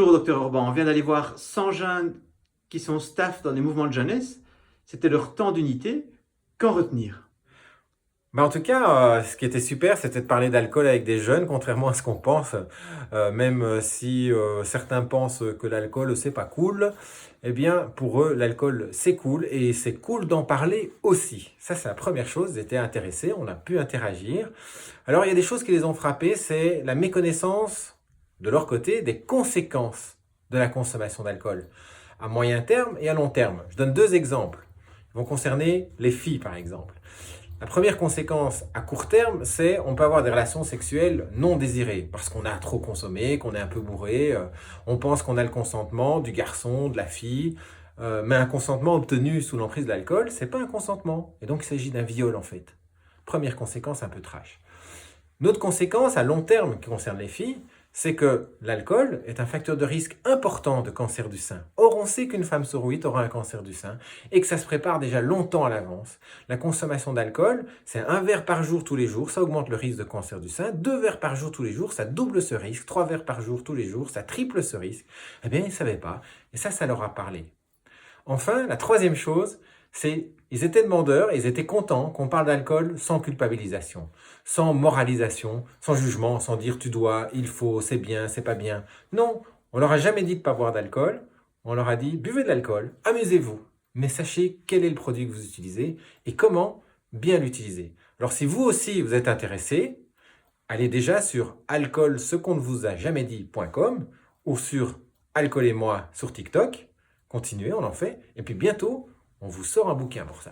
Bonjour docteur Orban, on vient d'aller voir 100 jeunes qui sont staff dans des mouvements de jeunesse. C'était leur temps d'unité. Qu'en retenir? En tout cas, ce qui était super, c'était de parler d'alcool avec des jeunes, contrairement à ce qu'on pense. Même si certains pensent que l'alcool, c'est pas cool, eh bien, pour eux, l'alcool, c'est cool et c'est cool d'en parler aussi. Ça, c'est la première chose. Ils étaient intéressés, on a pu interagir. Alors, il y a des choses qui les ont frappés, c'est la méconnaissance, de leur côté, des conséquences de la consommation d'alcool, à moyen terme et à long terme. Je donne deux exemples. Ils vont concerner les filles, par exemple. La première conséquence à court terme, c'est on peut avoir des relations sexuelles non désirées parce qu'on a trop consommé, qu'on est un peu bourré, on pense qu'on a le consentement du garçon, de la fille, mais un consentement obtenu sous l'emprise de l'alcool, c'est pas un consentement et donc il s'agit d'un viol en fait. Première conséquence un peu trash. Une autre conséquence à long terme qui concerne les filles, c'est que l'alcool est un facteur de risque important de cancer du sein. Or, on sait qu'une femme sur 8 aura un cancer du sein et que ça se prépare déjà longtemps à l'avance. La consommation d'alcool, c'est un verre par jour tous les jours, ça augmente le risque de cancer du sein. 2 verres par jour tous les jours, ça double ce risque. 3 verres par jour tous les jours, ça triple ce risque. Eh bien, ils ne savaient pas. Et ça leur a parlé. Enfin, la troisième chose, c'est ils étaient demandeurs et ils étaient contents qu'on parle d'alcool sans culpabilisation, sans moralisation, sans jugement, sans dire tu dois, il faut, c'est bien, c'est pas bien. Non, on leur a jamais dit de ne pas boire d'alcool. On leur a dit buvez de l'alcool, amusez-vous, mais sachez quel est le produit que vous utilisez et comment bien l'utiliser. Alors si vous aussi vous êtes intéressé, allez déjà sur alcool-ce-qu'on-ne-vous-a-jamais-dit.com ou sur Alcool et moi sur TikTok. Continuez, on en fait. Et puis bientôt, on vous sort un bouquin pour ça.